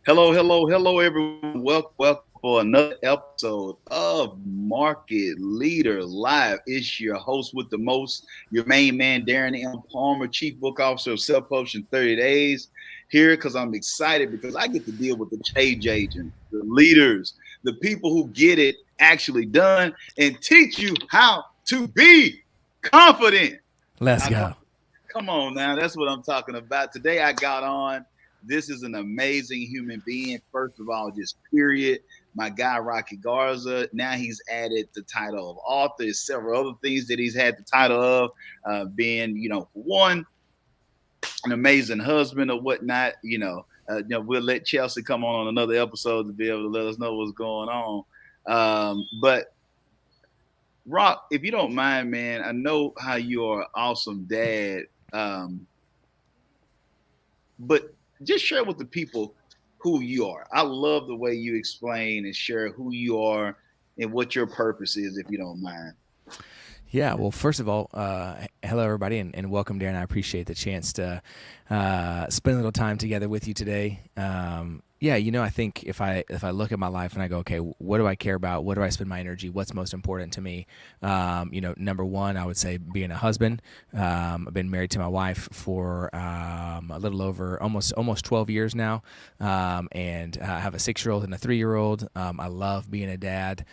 Hello, hello, hello, everyone. Welcome for another episode of Market Leader Live. It's your host with the most, your main man, Darren M. Palmer, Chief Book Officer of Self Publishing 30 Days. Here because I'm excited because I get to deal with the change agents, the leaders, the people who get it actually done and teach you how to be confident. Let's I go. Come on now, that's what I'm talking about. Today I got on. This is an amazing human being. First of all, just period. My guy Rocky Garza. Now he's added the title of author. Several other things that he's had the title of, being, for one, an amazing husband or whatnot. We'll let Chelsea come on another episode to be able to let us know what's going on. But Rock, if you don't mind, man, I know how you are an awesome dad. But just share with the people who you are. I love the way you explain and share who you are and what your purpose is, if you don't mind. Yeah, well, first of all, hello, everybody, and welcome, Darren. I appreciate the chance to spend a little time together with you today. I think if I look at my life and I go, okay, what do I care about? What do I spend my energy? What's most important to me? Number one, I would say being a husband. I've been married to my wife for a little over almost 12 years now, and I have a 6-year-old and a 3-year-old. I love being a dad,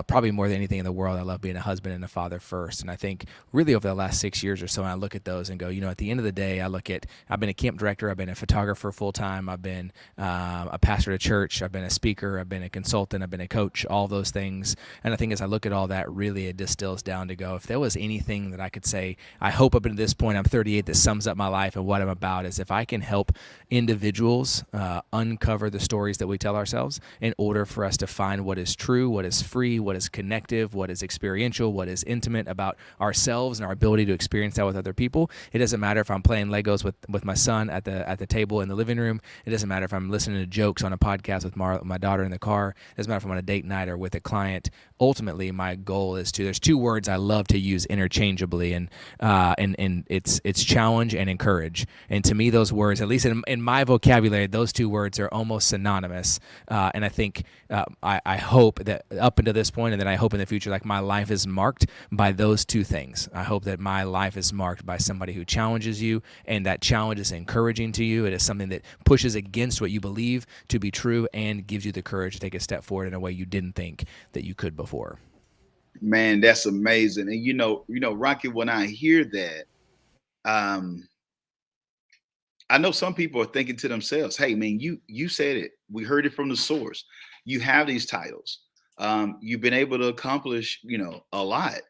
probably more than anything in the world. I love being a husband and a father first, and I think really over the last 6 years or so, I look at those and go, at the end of the day, I've been a camp director, I've been a photographer full time, I've been a pastor at a church, I've been a speaker, I've been a consultant, I've been a coach, all those things. And I think as I look at all that, really it distills down to go, if there was anything that I could say, I hope up to this point, I'm 38, that sums up my life and what I'm about, is if I can help individuals uncover the stories that we tell ourselves in order for us to find what is true, what is free, what is connective, what is experiential, what is intimate about ourselves and our ability to experience that with other people. It doesn't matter if I'm playing Legos with my son at the table in the living room. It doesn't matter if I'm listening to jokes on a podcast with my daughter in the car. It doesn't matter if I'm on a date night or with a client. Ultimately, my goal is there's 2 words I love to use interchangeably, and it's challenge and encourage. And to me, those words, at least in my vocabulary, those 2 words are almost synonymous. And I think I hope that up until this point, and then I hope in the future, like my life is marked by those 2 things. I hope that my life is marked by somebody who challenges you, and that challenge is encouraging to you. It is something that pushes against what you believe to be true and gives you the courage to take a step forward in a way you didn't think that you could before. Man, that's amazing. And Rocky, when I hear that, I know some people are thinking to themselves, hey man, you said it. We heard it from the source. You have these titles. You've been able to accomplish, a lot.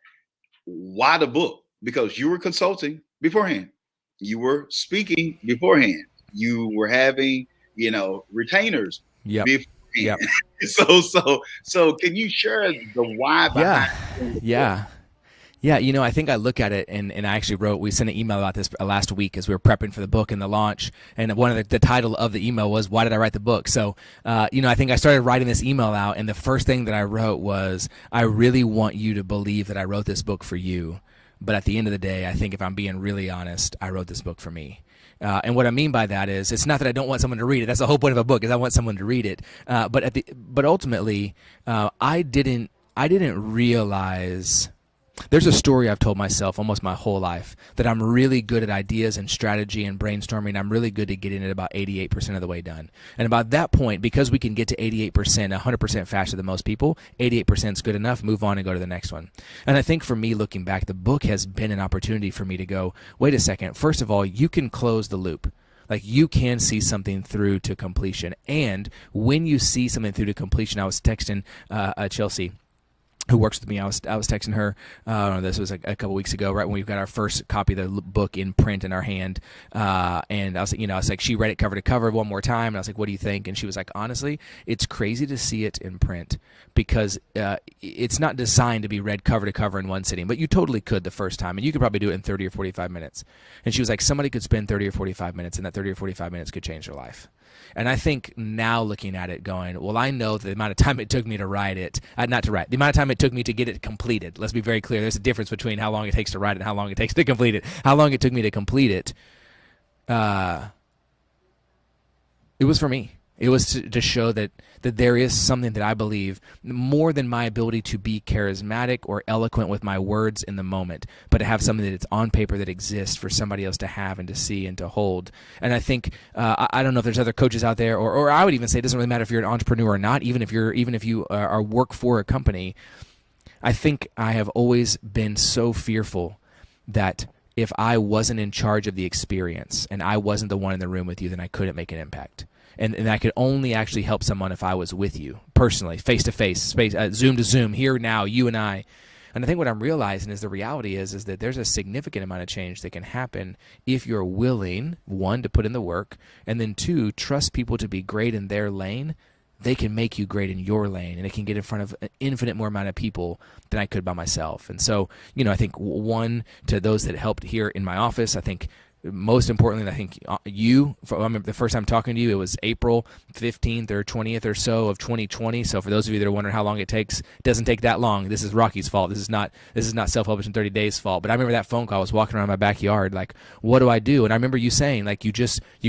Why the book? Because you were consulting beforehand. You were speaking beforehand. You were having, retainers Yep. beforehand. Yep. So can you share the why behind it? Yeah. I think I look at it, and I actually we sent an email about this last week as we were prepping for the book and the launch, and one of the title of the email was, why did I write the book? So, I think I started writing this email out, and the first thing that I wrote was, I really want you to believe that I wrote this book for you, but at the end of the day, I think if I'm being really honest, I wrote this book for me. And what I mean by that is, it's not that I don't want someone to read it. That's the whole point of a book, is I want someone to read it. But ultimately, I didn't realize. There's a story I've told myself almost my whole life, that I'm really good at ideas and strategy and brainstorming. I'm really good at getting it about 88% of the way done. And about that point, because we can get to 88%, 100% faster than most people, 88% is good enough, move on and go to the next one. And I think for me, looking back, the book has been an opportunity for me to go, wait a second, first of all, you can close the loop. Like, you can see something through to completion. And when you see something through to completion, I was texting Chelsea, who works with me. I was texting her. This was a couple weeks ago, right when we got our first copy of the book in print in our hand. And I was like, she read it cover to cover one more time, and I was like, what do you think? And she was like, honestly, it's crazy to see it in print because it's not designed to be read cover to cover in one sitting, but you totally could the first time, and you could probably do it in 30 or 45 minutes. And she was like, somebody could spend 30 or 45 minutes, and that 30 or 45 minutes could change their life. And I think now looking at it going, well, I know the amount of time it took me to write it, the amount of time it took me to get it completed. Let's be very clear. There's a difference between how long it takes to write it and how long it takes to complete it. How long it took me to complete it, it was for me. It was to show that there is something that I believe more than my ability to be charismatic or eloquent with my words in the moment, but to have something that's on paper that exists for somebody else to have and to see and to hold. And I think I don't know if there's other coaches out there, or I would even say it doesn't really matter if you're an entrepreneur or not, even if you are work for a company. I think I have always been so fearful that if I wasn't in charge of the experience and I wasn't the one in the room with you, then I couldn't make an impact. And I could only actually help someone if I was with you personally, face to face, Zoom to Zoom, here now, you and I. And I think what I'm realizing is the reality is that there's a significant amount of change that can happen if you're willing, one, to put in the work, and then two, trust people to be great in their lane. They can make you great in your lane, and it can get in front of an infinite more amount of people than I could by myself. And so, I think one, to those that helped here in my office, I think most importantly, I think I remember the first time talking to you, it was April 15th or 20th or so of 2020. So for those of you that are wondering how long it takes, it doesn't take that long. This is Rocky's fault. This is not Self-Published in 30 Days' fault. But I remember that phone call. I was walking around my backyard like, what do I do? And I remember you saying, like, you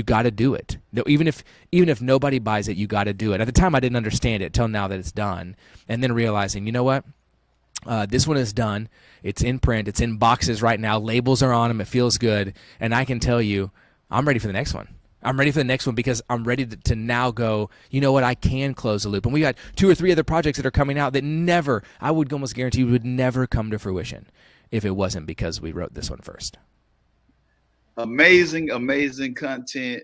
got to do it. Even if nobody buys it, you got to do it. At the time, I didn't understand it till now that it's done. And then realizing, you know what? This one is done. It's in print. It's in boxes right now. Labels are on them. It feels good. And I can tell you, I'm ready for the next one. I'm ready for the next one because I'm ready to now go, you know what, I can close the loop. And we got 2 or 3 other projects that are coming out that I would almost guarantee would never come to fruition if it wasn't because we wrote this one first. Amazing content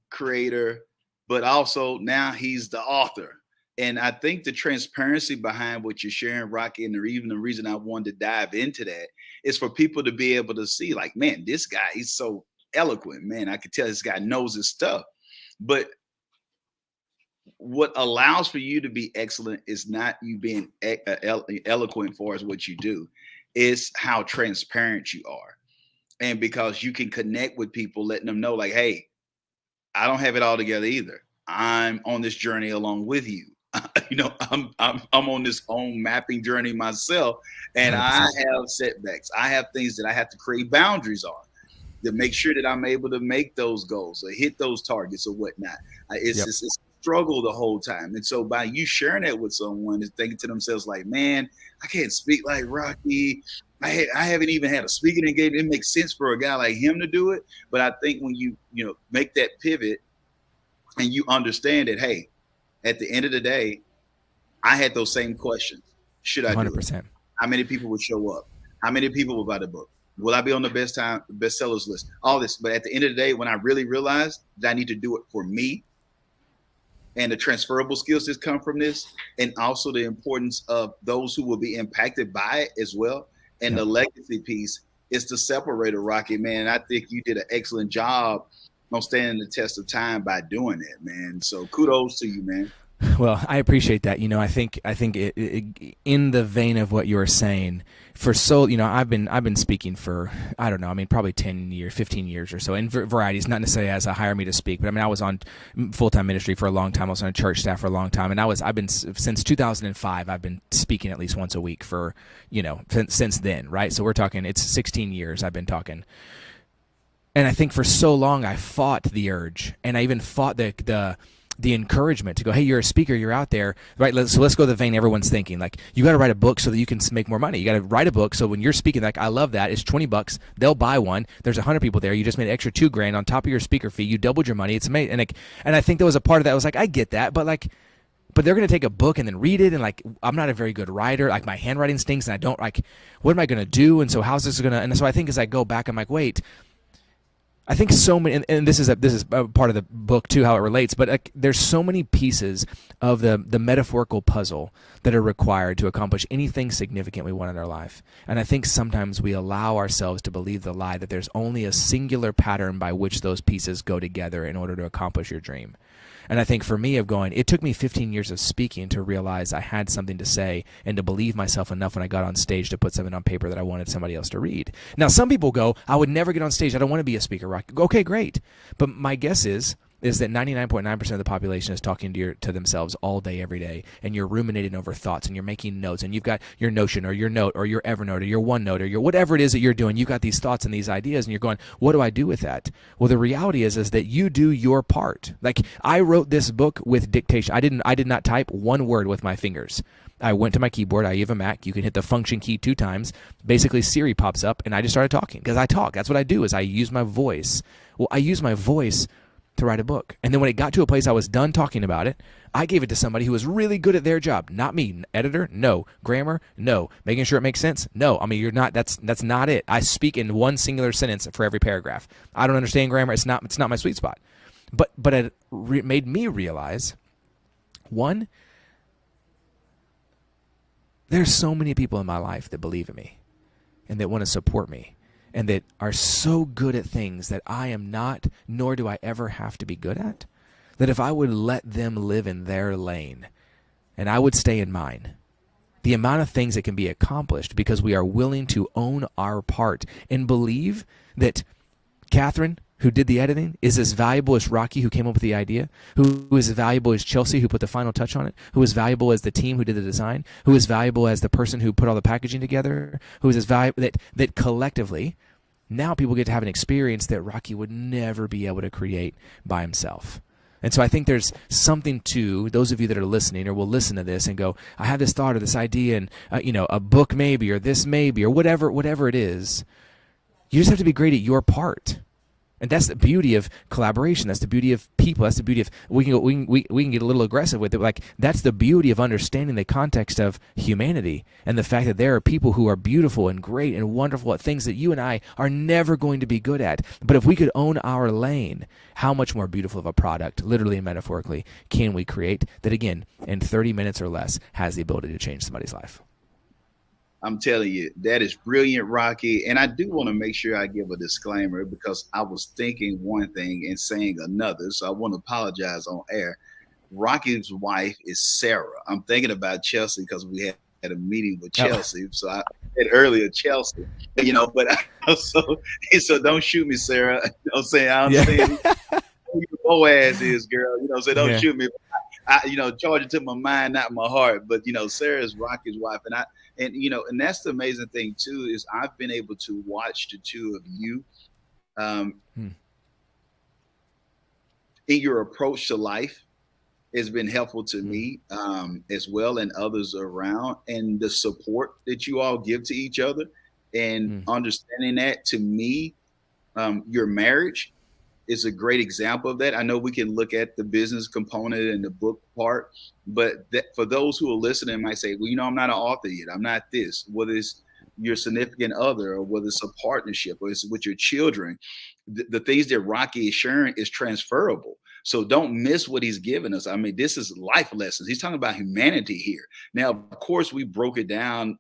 creator, but also now he's the author. And I think the transparency behind what you're sharing, Rocky, and even the reason I wanted to dive into that is for people to be able to see, like, man, this guy, he's so eloquent, man. I could tell this guy knows his stuff. But what allows for you to be excellent is not you being eloquent for as what you do, is how transparent you are. And because you can connect with people, letting them know, like, hey, I don't have it all together either. I'm on this journey along with you. I'm on this own mapping journey myself, and 100%. I have setbacks. I have things that I have to create boundaries on to make sure that I'm able to make those goals or hit those targets or whatnot. It's a struggle the whole time. And so by you sharing that with someone, is thinking to themselves like, man, I can't speak like Rocky. I haven't even had a speaking engagement. It makes sense for a guy like him to do it. But I think when you make that pivot and you understand that, hey, at the end of the day, I had those same questions. Should I 100%. Do it? How many people would show up? How many people will buy the book? Will I be on the bestsellers list? All this. But at the end of the day, when I really realized that I need to do it for me and the transferable skills that come from this, and also the importance of those who will be impacted by it as well, and the legacy piece, is the separator, Rocky, man. I think you did an excellent job on standing the test of time by doing that, man. So kudos to you, man. Well, I appreciate that. I think it, in the vein of what you were saying, I've been speaking for, I don't know, probably 10 years, 15 years or so, in varieties, not necessarily as a hire me to speak, but I was on full-time ministry for a long time. I was on a church staff for a long time, and I've been, since 2005, I've been speaking at least once a week for, since then, right? So we're talking, it's 16 years I've been talking. And I think for so long I fought the urge, and I even fought the encouragement to go, hey, you're a speaker, you're out there, right? So let's go to the vein everyone's thinking, like, you got to write a book so that you can make more money. You got to write a book so when you're speaking, like, I love that. It's $20. They'll buy one. There's 100 people there. You just made an extra $2,000 on top of your speaker fee. You doubled your money. It's amazing. And I think there was a part of that. I was like, I get that, but they're going to take a book and then read it. And I'm not a very good writer. Like, my handwriting stinks, and I don't, what am I going to do? And so how's this going to, and so I think as I go back, I'm like, wait, I think so many, and this is a part of the book too, how it relates, but there's so many pieces of the metaphorical puzzle that are required to accomplish anything significant we want in our life. And I think sometimes we allow ourselves to believe the lie that there's only a singular pattern by which those pieces go together in order to accomplish your dream. And I think for me, it took me 15 years of speaking to realize I had something to say and to believe myself enough when I got on stage to put something on paper that I wanted somebody else to read. Now, some people go, I would never get on stage. I don't want to be a speaker. Okay, great. But my guess is is that 99.9% of the population is talking to themselves all day, every day, and you're ruminating over thoughts, and you're making notes, and you've got your Notion or your Note or your Evernote or your OneNote or your whatever it is that you're doing. You've got these thoughts and these ideas, and you're going, what do I do with that? Well, the reality is that you do your part. Like, I wrote this book with dictation. I did not type one word with my fingers. I went to my keyboard. I have a Mac. You can hit the function key 2 times. Basically, Siri pops up, and I just started talking because I talk. That's what I do, is I use my voice. Well, I use my voice to write a book. And then when it got to a place I was done talking about it, I gave it to somebody who was really good at their job. Not me. Editor? No. Grammar? No. Making sure it makes sense? No. I mean, you're not. That's not it. I speak in one singular sentence for every paragraph. I don't understand grammar. It's not my sweet spot. But it made me realize, one, there's so many people in my life that believe in me and that want to support me and that are so good at things that I am not, nor do I ever have to be good at, that if I would let them live in their lane and I would stay in mine, the amount of things that can be accomplished because we are willing to own our part and believe that Catherine, who did the editing, is as valuable as Rocky, who came up with the idea, who is as valuable as Chelsea, who put the final touch on it, who is valuable as the team who did the design, who is valuable as the person who put all the packaging together, who is as valuable that collectively, now people get to have an experience that Rocky would never be able to create by himself. And so I think there's something to those of you that are listening or will listen to this and go, I have this thought or this idea and, a book maybe, or this maybe, or whatever it is. You just have to be great at your part. And that's the beauty of collaboration. That's the beauty of people. That's the beauty of we can get a little aggressive with it. Like, that's the beauty of understanding the context of humanity and the fact that there are people who are beautiful and great and wonderful at things that you and I are never going to be good at. But if we could own our lane, how much more beautiful of a product, literally and metaphorically, can we create that, again, in 30 minutes or less, has the ability to change somebody's life? I'm telling you, that is brilliant, Rocky. And I do want to make sure I give a disclaimer because I was thinking one thing and saying another. So I want to apologize on air. Rocky's wife is Sarah. I'm thinking about Chelsea because we had a meeting with Chelsea. So I said earlier Chelsea, but so don't shoot me, Sarah. I'm saying I understand who your Boaz is, girl. So don't shoot me. Charge it to my mind, not my heart. But Sarah's Rocky's wife, and that's the amazing thing too, is I've been able to watch the two of you in your approach to life. Has been helpful to me as well, and others around, and the support that you all give to each other, and understanding that, to me, your marriage is a great example of that. I know we can look at the business component and the book part, but for those who are listening might say, well, I'm not an author yet. I'm not this. Whether it's your significant other or whether it's a partnership or it's with your children, the things that Rocky is sharing is transferable. So don't miss what he's giving us. I mean, this is life lessons. He's talking about humanity here. Now, of course, we broke it down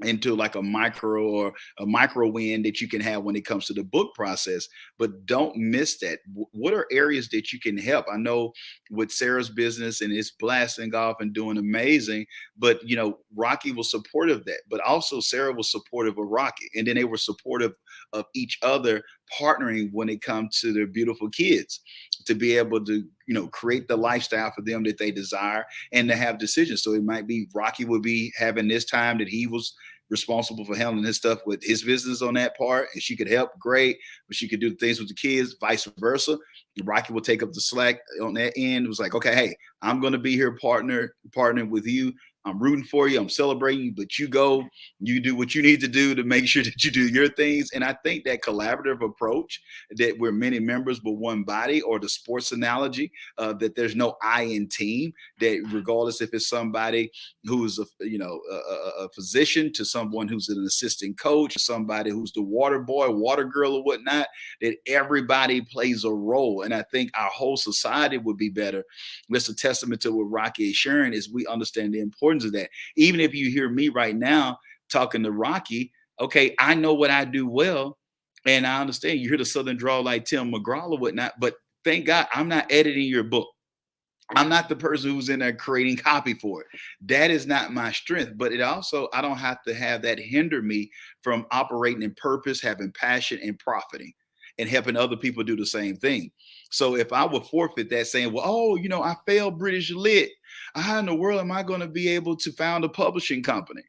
into like a micro or a micro win that you can have when it comes to the book process, but don't miss that. What are areas that you can help? I know with Sarah's business and it's blasting off and doing amazing, but Rocky was supportive of that, but also Sarah was supportive of Rocky, and then they were supportive of each other, partnering when it comes to their beautiful kids, to be able to create the lifestyle for them that they desire and to have decisions. So it might be Rocky would be having this time that he was responsible for handling his stuff with his business on that part, and she could help, great, but she could do things with the kids, vice versa. Rocky will take up the slack on that end. It was like, okay, hey, I'm going to be here partnering with you. I'm rooting for you. I'm celebrating you, but you go, you do what you need to do to make sure that you do your things. And I think that collaborative approach, that we're many members but one body, or the sports analogy, that there's no I in team, that regardless if it's somebody who's a physician to someone who's an assistant coach, to somebody who's the water boy, water girl, or whatnot, that everybody plays a role. And I think our whole society would be better. That's a testament to what Rocky is sharing, is we understand the importance of that. Even if you hear me right now talking to Rocky, okay, I know what I do well, and I understand you hear the Southern drawl like Tim McGraw or whatnot, but thank God I'm not editing your book. I'm not the person who's in there creating copy for it. That is not my strength, but it also, I don't have to have that hinder me from operating in purpose, having passion, and profiting. and helping other people do the same thing. So if I would forfeit that saying, well, oh, I failed British Lit, how in the world am I going to be able to found a publishing company?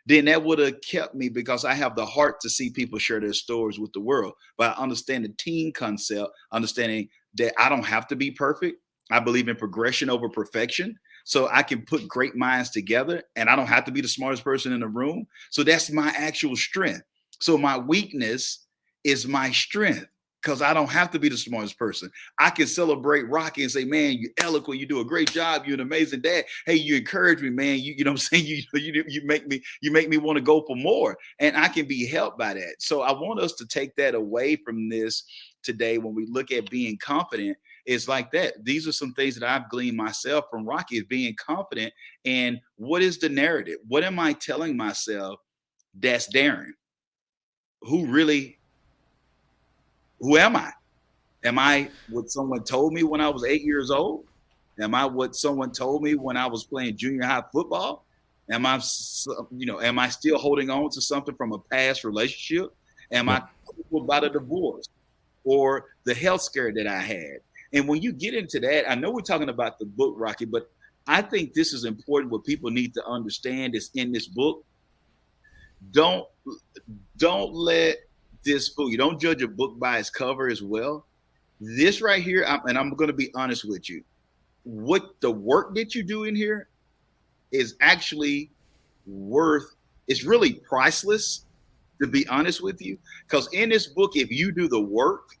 Then that would have kept me, because I have the heart to see people share their stories with the world. But I understand the team concept, understanding that I don't have to be perfect. I believe in progression over perfection. So I can put great minds together, and I don't have to be the smartest person in the room. So that's my actual strength. So my weakness is my strength, because I don't have to be the smartest person. I can celebrate Rocky and say, man, you're eloquent. You do a great job. You're an amazing dad. Hey, you encourage me, man. You know what I'm saying? You make me want to go for more. And I can be helped by that. So I want us to take that away from this today. When we look at being confident, it's like that. These are some things that I've gleaned myself from Rocky, is being confident. And what is the narrative? What am I telling myself that's Darren? Who am I? Am I what someone told me when I was 8 years old? Am I what someone told me when I was playing junior high football? Am I still holding on to something from a past relationship? Am I about a divorce or the health scare that I had? And when you get into that, I know we're talking about the book, Rocky, but I think this is important. What people need to understand is, in this book, don't let this fool you. Don't judge a book by its cover as well. This right here, and I'm going to be honest with you, what the work that you do in here is actually it's really priceless, to be honest with you. Because in this book, if you do the work,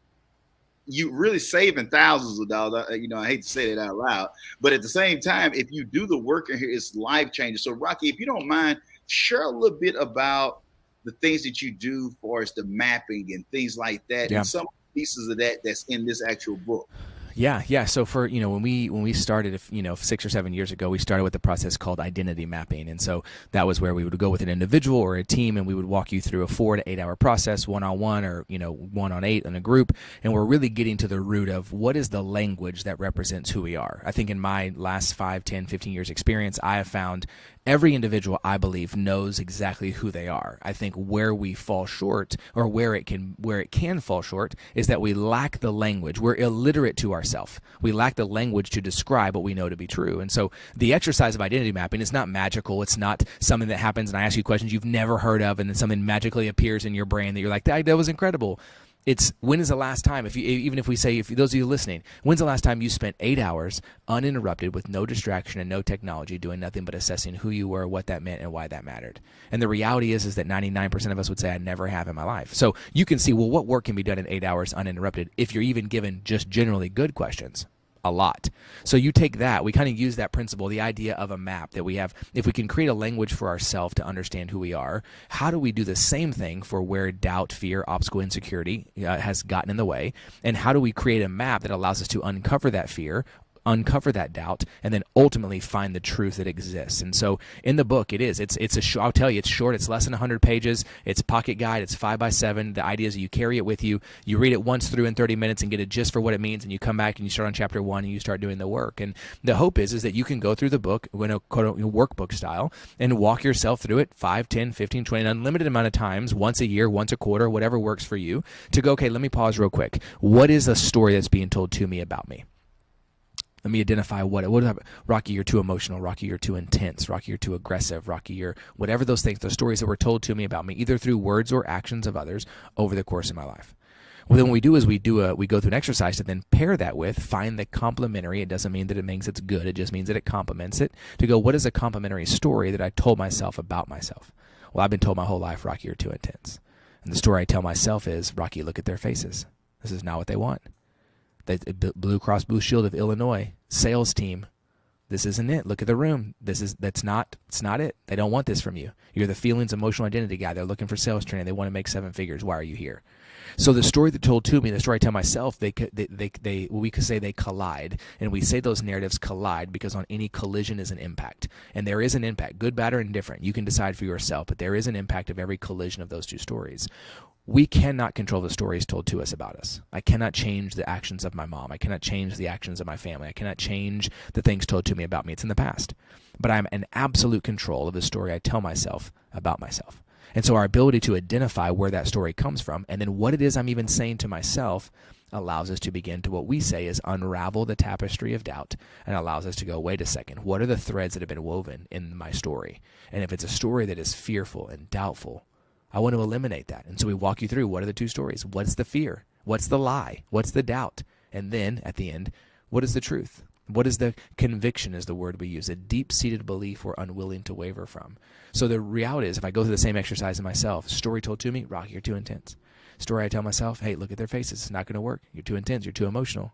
you really saving thousands of dollars. I hate to say that out loud, but at the same time, if you do the work in here, it's life changing. So Rocky, if you don't mind, share a little bit about the things that you do as far as the mapping and things like that, and some pieces of that's in this actual book. Yeah. So for, when we started, 6 or 7 years ago, we started with a process called identity mapping. And so that was where we would go with an individual or a team, and we would walk you through a 4 to 8 hour process, one-on-one or, 1-on-8 in a group. And we're really getting to the root of what is the language that represents who we are. I think in my last 5, 10, 15 years experience, I have found every individual, I believe, knows exactly who they are. I think where we fall short, or where it can fall short, is that we lack the language. We're illiterate to ourselves. We lack the language to describe what we know to be true. And so the exercise of identity mapping is not magical. It's not something that happens and I ask you questions you've never heard of, and then something magically appears in your brain that you're like, that was incredible. It's, when is the last time, if those of you listening, when's the last time you spent 8 hours uninterrupted with no distraction and no technology, doing nothing but assessing who you were, what that meant, and why that mattered? And the reality is that 99% of us would say, I never have in my life. So you can see, well, what work can be done in 8 hours uninterrupted if you're even given just generally good questions? A lot. So you take that, we kind of use that principle, the idea of a map that we have. If we can create a language for ourselves to understand who we are, how do we do the same thing for where doubt, fear, obstacle, insecurity has gotten in the way? And how do we create a map that allows us to uncover that fear, uncover that doubt, and then ultimately find the truth that exists? And so in the book, I'll tell you, it's short. It's less than 100 pages. It's a pocket guide. It's 5x7. The idea is that you carry it with you. You read it once through in 30 minutes and get a gist for what it means, and you come back and you start on chapter 1 and you start doing the work. And the hope is that you can go through the book in a workbook style and walk yourself through it 5, 10, 15, 20, an unlimited amount of times, once a year, once a quarter, whatever works for you, to go, okay, let me pause real quick. What is the story that's being told to me about me? Let me identify Rocky, you're too emotional. Rocky, you're too intense. Rocky, you're too aggressive. Rocky, you're whatever those things, those stories that were told to me about me, either through words or actions of others over the course of my life. Well, then what we do is we go through an exercise to then pair that with, find the complementary. It doesn't mean that it means it's good. It just means that it complements it. To go, what is a complementary story that I told myself about myself? Well, I've been told my whole life, Rocky, you're too intense. And the story I tell myself is, Rocky, look at their faces. This is not what they want. The Blue Cross Blue Shield of Illinois sales team, this isn't it. Look at the room. It's not it. They don't want this from you. You're the feelings, emotional identity guy. They're looking for sales training. They want to make 7 figures. Why are you here? So the story that told to me, the story I tell myself, we could say they collide, and we say those narratives collide because on any collision is an impact, and there is an impact, good, bad, or indifferent. You can decide for yourself, but there is an impact of every collision of those two stories. We cannot control the stories told to us about us. I cannot change the actions of my mom. I cannot change the actions of my family. I cannot change the things told to me about me. It's in the past. But I'm in absolute control of the story I tell myself about myself. And so our ability to identify where that story comes from and then what it is I'm even saying to myself allows us to begin to what we say is unravel the tapestry of doubt, and allows us to go, wait a second, what are the threads that have been woven in my story? And if it's a story that is fearful and doubtful, I want to eliminate that. And so we walk you through, what are the two stories? What's the fear? What's the lie? What's the doubt? And then at the end, what is the truth? What is the conviction is the word we use, a deep-seated belief we're unwilling to waver from. So the reality is, if I go through the same exercise in myself, story told to me, Rocky, you're too intense. Story I tell myself, hey, look at their faces. It's not going to work. You're too intense. You're too emotional.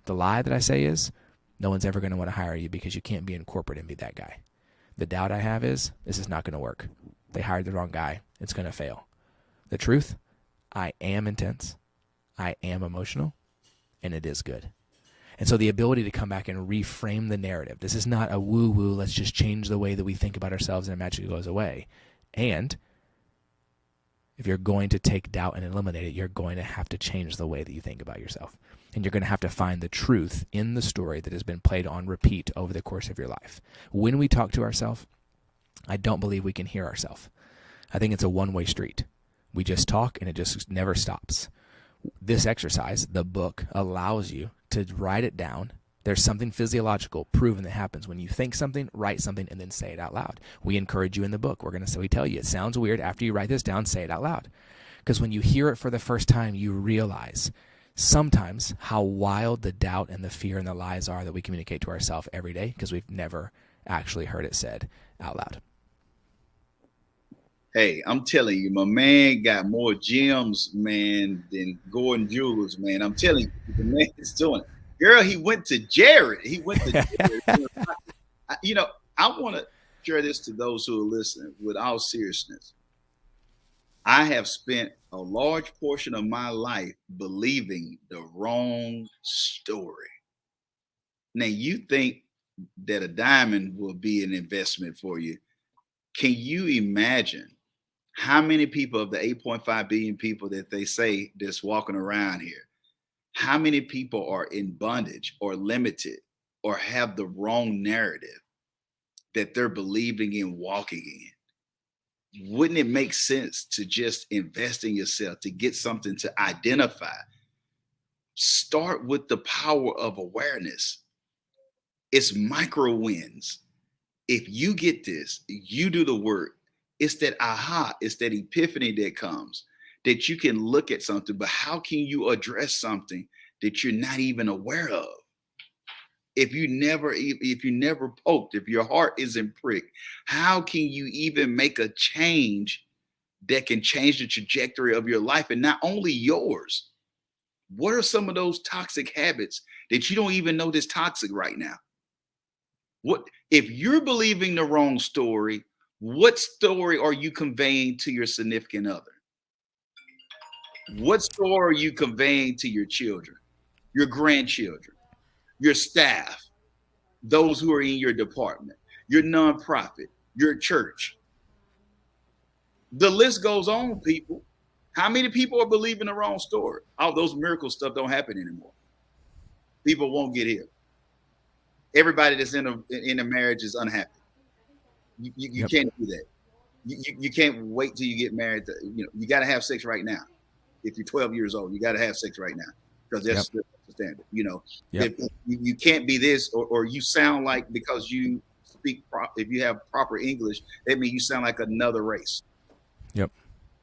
The lie that I say is, no one's ever going to want to hire you because you can't be in corporate and be that guy. The doubt I have is, this is not going to work. They hired the wrong guy. It's going to fail. The truth, I am intense. I am emotional. And it is good. And so the ability to come back and reframe the narrative. This is not a woo-woo, let's just change the way that we think about ourselves and it magically goes away. And if you're going to take doubt and eliminate it, you're going to have to change the way that you think about yourself. And you're going to have to find the truth in the story that has been played on repeat over the course of your life. When we talk to ourselves, I don't believe we can hear ourselves. I think it's a one-way street. We just talk and it just never stops. This exercise, the book, allows you to write it down. There's something physiological proven that happens when you think something, write something, and then say it out loud. We encourage you in the book. We tell you, it sounds weird. After you write this down, say it out loud. Because when you hear it for the first time, you realize sometimes how wild the doubt and the fear and the lies are that we communicate to ourselves every day because we've never actually heard it said out loud. Hey, I'm telling you, my man got more gems, man, than Gordon Jewels, man. I'm telling you, the man is doing it. Girl, he went to Jared. He went to Jared. I want to share this to those who are listening with all seriousness. I have spent a large portion of my life believing the wrong story. Now, you think that a diamond will be an investment for you. Can you imagine how many people of the 8.5 billion people that they say that's walking around here, how many people are in bondage or limited or have the wrong narrative that they're believing in, walking in? Wouldn't it make sense to just invest in yourself, to get something to identify? Start with the power of awareness. It's micro wins. If you get this, you do the work. It's that aha, it's that epiphany that comes, that you can look at something, but how can you address something that you're not even aware of? If you never poked, if your heart isn't pricked, how can you even make a change that can change the trajectory of your life? And not only yours, what are some of those toxic habits that you don't even know that's toxic right now? What if you're believing the wrong story? What story are you conveying to your significant other? What story are you conveying to your children, your grandchildren, your staff, those who are in your department, your nonprofit, your church? The list goes on, people. How many people are believing the wrong story? All those miracle stuff don't happen anymore. People won't get healed. Everybody that's in a marriage is unhappy. You can't do that. You can't wait till you get married. You got to have sex right now. If you're 12 years old, you got to have sex right now because that's the standard. If you can't be this or you sound like, because you speak, if you have proper English, that means you sound like another race. Yep.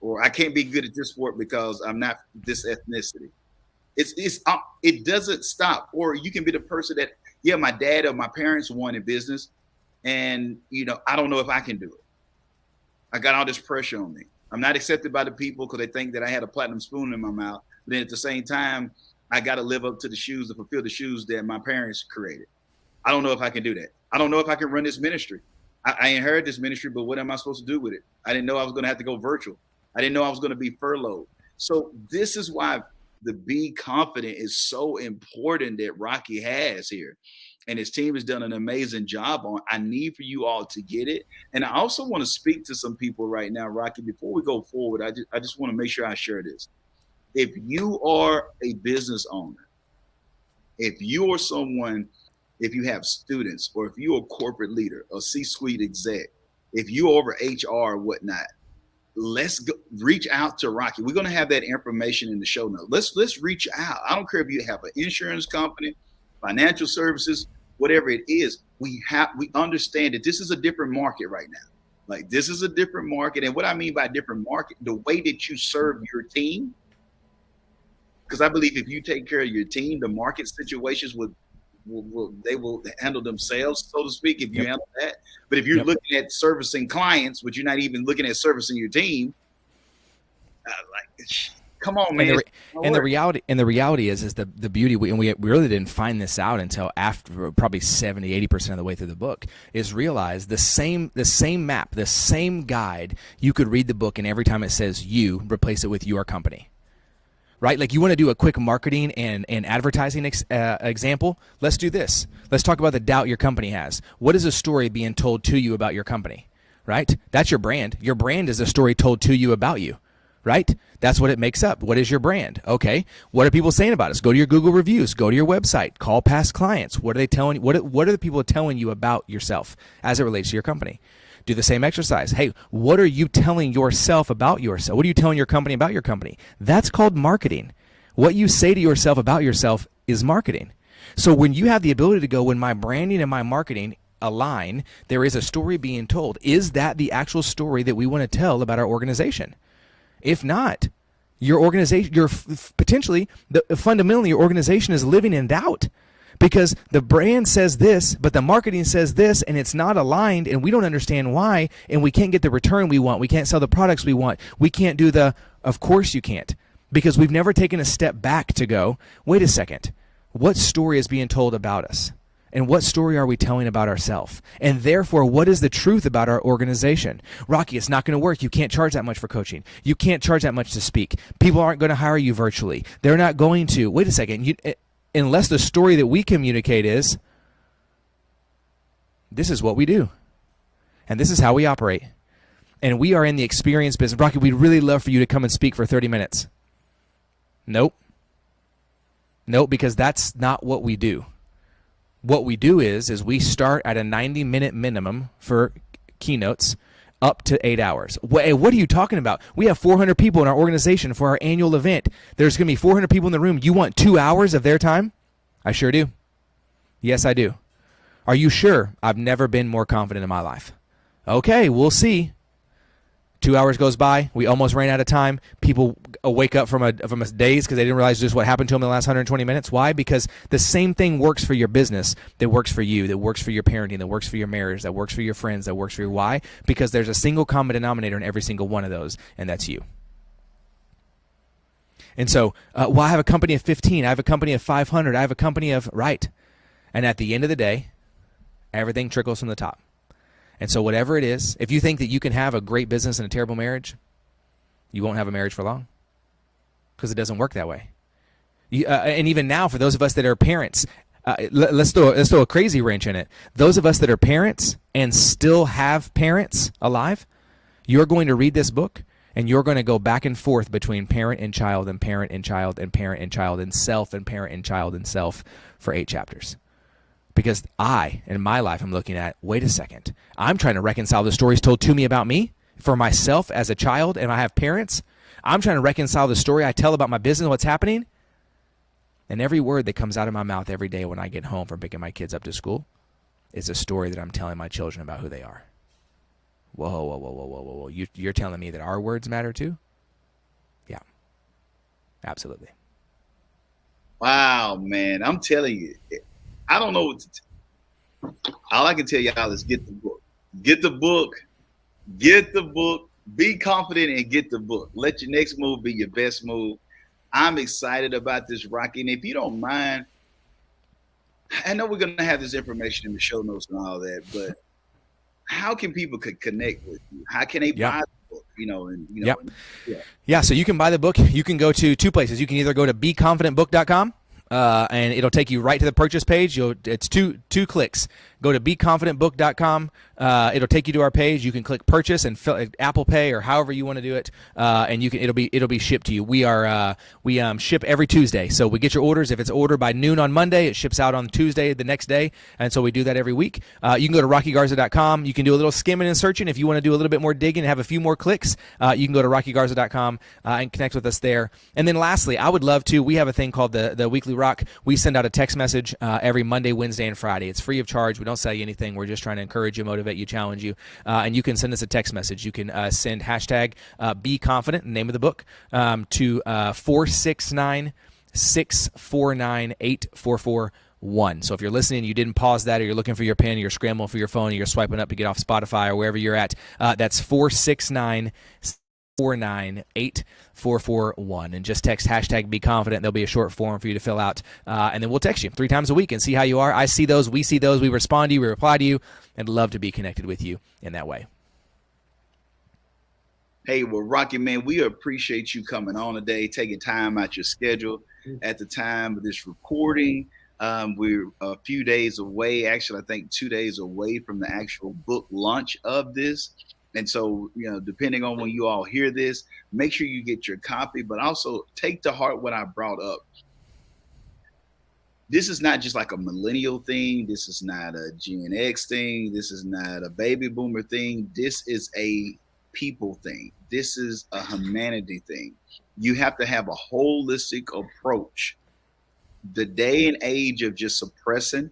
Or I can't be good at this sport because I'm not this ethnicity. It doesn't stop. Or you can be the person that, my dad or my parents won in business, and I don't know if I can do it. I got all this pressure on me. I'm not accepted by the people because they think that I had a platinum spoon in my mouth. But then at the same time, I got to live up to the shoes, to fulfill the shoes that my parents created. I don't know if I can do that. I don't know if I can run this ministry. I inherited this ministry, but what am I supposed to do with it? I didn't know I was going to have to go virtual. I didn't know I was going to be furloughed. So this is why the be confident is so important that Rocky has here. And his team has done an amazing job on. I need for you all to get it. And I also want to speak to some people right now, Rocky, before we go forward. I just want to make sure I share this. If you are a business owner, if you are someone, if you have students, or if you're a corporate leader, a C-suite exec, if you're over HR or whatnot, let's go, reach out to Rocky. We're going to have that information in the show notes. Let's reach out. I don't care if you have an insurance company, financial services, whatever it is. We understand that this is a different market right now. Like, this is a different market. And what I mean by different market, the way that you serve your team, because I believe if you take care of your team, the market situations will handle themselves, so to speak, if you handle that. But if you're looking at servicing clients, but you're not even looking at servicing your team, like, come on, man. And the reality is the beauty, and we really didn't find this out until after probably 70-80% of the way through the book, is realize the same map, the same guide, you could read the book and every time it says you, replace it with your company. Right? Like, you want to do a quick marketing and advertising example? Let's do this. Let's talk about the doubt your company has. What is a story being told to you about your company? Right? That's your brand. Your brand is a story told to you about you. Right? That's what it makes up. What is your brand? Okay. What are people saying about us? Go to your Google reviews. Go to your website. Call past clients. What are they telling you? What are the people telling you about yourself as it relates to your company? Do the same exercise. Hey, what are you telling yourself about yourself? What are you telling your company about your company? That's called marketing. What you say to yourself about yourself is marketing. So when you have the ability to go, when my branding and my marketing align, there is a story being told. Is that the actual story that we want to tell about our organization? If not, your organization, fundamentally, your organization is living in doubt. Because the brand says this, but the marketing says this, and it's not aligned, and we don't understand why, and we can't get the return we want. We can't sell the products we want. We can't do of course you can't. Because we've never taken a step back to go, wait a second, what story is being told about us? And what story are we telling about ourselves? And therefore, what is the truth about our organization? Rocky, it's not going to work. You can't charge that much for coaching. You can't charge that much to speak. People aren't going to hire you virtually. They're not going to. Wait a second. Unless the story that we communicate is, this is what we do, and this is how we operate, and we are in the experience business. Rocky, we'd really love for you to come and speak for 30 minutes. Nope, because that's not what we do. What we do is we start at a 90-minute minimum for keynotes, up to 8 hours. What are you talking about? We have 400 people in our organization for our annual event. There's going to be 400 people in the room. You want 2 hours of their time? I sure do. Yes, I do. Are you sure? I've never been more confident in my life. Okay, we'll see. 2 hours goes by. We almost ran out of time. People wake up from a daze because they didn't realize just what happened to them in the last 120 minutes. Why? Because the same thing works for your business that works for you, that works for your parenting, that works for your marriage, that works for your friends, that works for your why? Because there's a single common denominator in every single one of those, and that's you. And so, I have a company of 15. I have a company of 500. I have a company of, right. And at the end of the day, everything trickles from the top. And so whatever it is, if you think that you can have a great business and a terrible marriage, you won't have a marriage for long because it doesn't work that way. And even now, for those of us that are parents, let's throw a crazy wrench in it. Those of us that are parents and still have parents alive, you're going to read this book and you're going to go back and forth between parent and child and parent and child and parent and child and self and parent and child and self for 8 chapters. Because in my life, I'm looking at, wait a second, I'm trying to reconcile the stories told to me about me for myself as a child, and I have parents. I'm trying to reconcile the story I tell about my business, what's happening. And every word that comes out of my mouth every day when I get home from picking my kids up to school is a story that I'm telling my children about who they are. Whoa. You're telling me that our words matter too? Yeah, absolutely. Wow, man, I'm telling you. I don't know what to all I can tell y'all is get the book. Get the book. Get the book. Be confident and get the book. Let your next move be your best move. I'm excited about this, Rocky. And if you don't mind, I know we're going to have this information in the show notes and all that, but how can people connect with you? How can they buy the book? Yeah, so you can buy the book. You can go to 2 places. You can either go to beconfidentbook.com. And it'll take you right to the purchase page. It's two clicks. go to beconfidentbook.com. It'll take you to our page. You can click purchase and fill Apple Pay or however you want to do it, and it'll be shipped to you. We ship every Tuesday, so we get your orders. If it's ordered by noon on Monday, it ships out on Tuesday the next day, and so we do that every week. You can go to rockygarza.com. You can do a little skimming and searching if you want to do a little bit more digging and have a few more clicks. You can go to rockygarza.com and connect with us there. And then lastly, I would love to. We have a thing called the Weekly Rock. We send out a text message every Monday, Wednesday, and Friday. It's free of charge. We don't sell you anything. We're just trying to encourage you, motivate you, challenge you. And you can send us a text message. You can send hashtag Be Confident, name of the book, to 469-649-8441. So if you're listening, you didn't pause that, or you're looking for your pen, or you're scrambling for your phone, or you're swiping up to get off Spotify or wherever you're at, that's 469-649-8441. And just text hashtag Be Confident. There'll be a short form for you to fill out, and then we'll text you 3 times a week and see how you are. I see those. We see those. We respond to you. We reply to you, and love to be connected with you in that way. Hey, well, Rocky, man, we appreciate you coming on today, taking time out your schedule. At the time of this recording, we're a few days away, actually, I think 2 days away from the actual book launch of this. And so, depending on when you all hear this, make sure you get your copy, but also take to heart what I brought up. This is not just like a millennial thing. This is not a Gen X thing. This is not a baby boomer thing. This is a people thing. This is a humanity thing. You have to have a holistic approach. The day and age of just suppressing,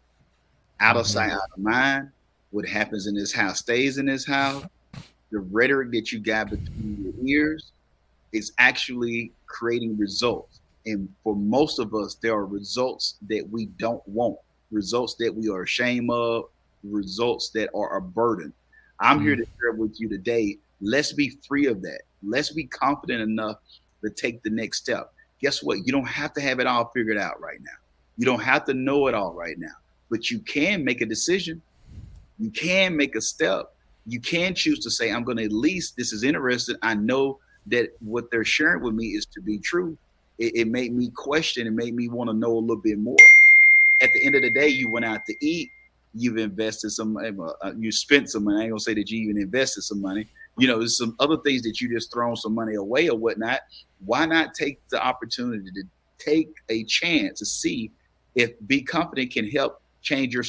out of sight, out of mind, what happens in this house stays in this house. The rhetoric that you got between your ears is actually creating results. And for most of us, there are results that we don't want, results that we are ashamed of, results that are a burden. I'm here to share with you today. Let's be free of that. Let's be confident enough to take the next step. Guess what? You don't have to have it all figured out right now. You don't have to know it all right now, but you can make a decision. You can make a step. You can choose to say, I'm going to, at least this is interesting. I know that what they're sharing with me is to be true. It made me question. It made me want to know a little bit more. At the end of the day, you went out to eat. You've invested some, you spent some money. I ain't gonna say that you even invested some money. There's some other things that you just thrown some money away or whatnot. Why not take the opportunity to take a chance to see if Be Confident can help change your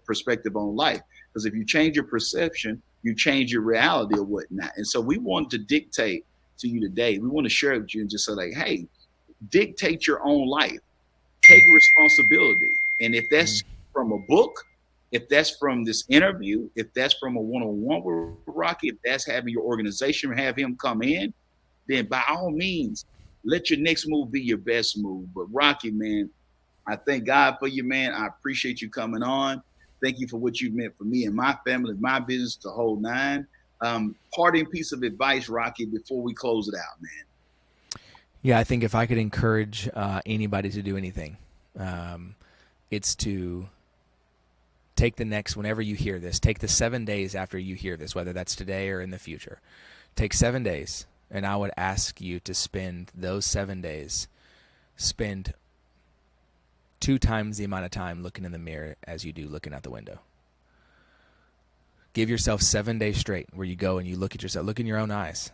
perspective on life? Because if you change your perception, you change your reality or whatnot. And so we want to dictate to you today. We want to share with you and just say, like, hey, dictate your own life. Take responsibility. And if that's from a book, if that's from this interview, if that's from a one-on-one with Rocky, if that's having your organization have him come in, then by all means, let your next move be your best move. But Rocky, man, I thank God for you, man. I appreciate you coming on. Thank you for what you meant for me and my family, my business, the whole nine. Parting piece of advice, Rocky, before we close it out, man. Yeah, I think if I could encourage anybody to do anything, it's to take the next, whenever you hear this, take the 7 days after you hear this, whether that's today or in the future. Take 7 days, and I would ask you to spend those 7 days, spend 2 times the amount of time looking in the mirror as you do looking out the window. Give yourself 7 days straight where you go and you look at yourself, look in your own eyes.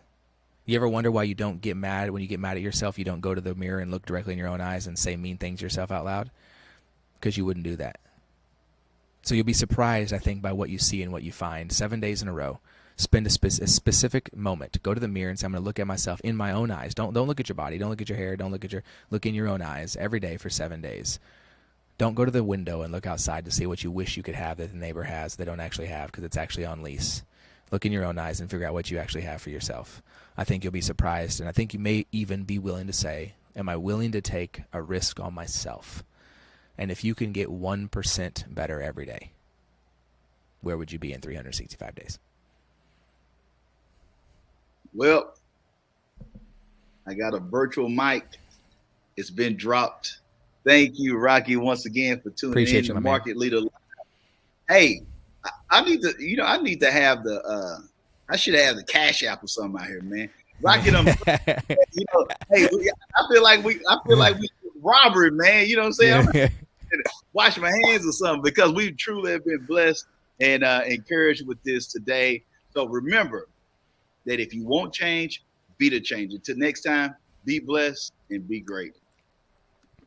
You ever wonder why you don't get mad when you get mad at yourself? You don't go to the mirror and look directly in your own eyes and say mean things to yourself out loud? Because you wouldn't do that. So you'll be surprised, I think, by what you see and what you find. 7 days in a row. Spend a specific moment. Go to the mirror and say, I'm going to look at myself in my own eyes. Don't look at your body. Don't look at your hair. Look in your own eyes every day for 7 days. Don't go to the window and look outside to see what you wish you could have that the neighbor has they don't actually have because it's actually on lease. Look in your own eyes and figure out what you actually have for yourself. I think you'll be surprised, and I think you may even be willing to say, am I willing to take a risk on myself? And if you can get 1% better every day, where would you be in 365 days? Well, I got a virtual mic. It's been dropped. Thank you, Rocky, once again for tuning Appreciate in. You, Market Leader. Hey, I need to, I need to have I should have the Cash App or something out here, man. Rocky them, hey, I feel like we robbery, man. You know what I'm saying? wash my hands or something, because we truly have been blessed and encouraged with this today. So remember that if you want change, be the change. Until next time, be blessed and be great.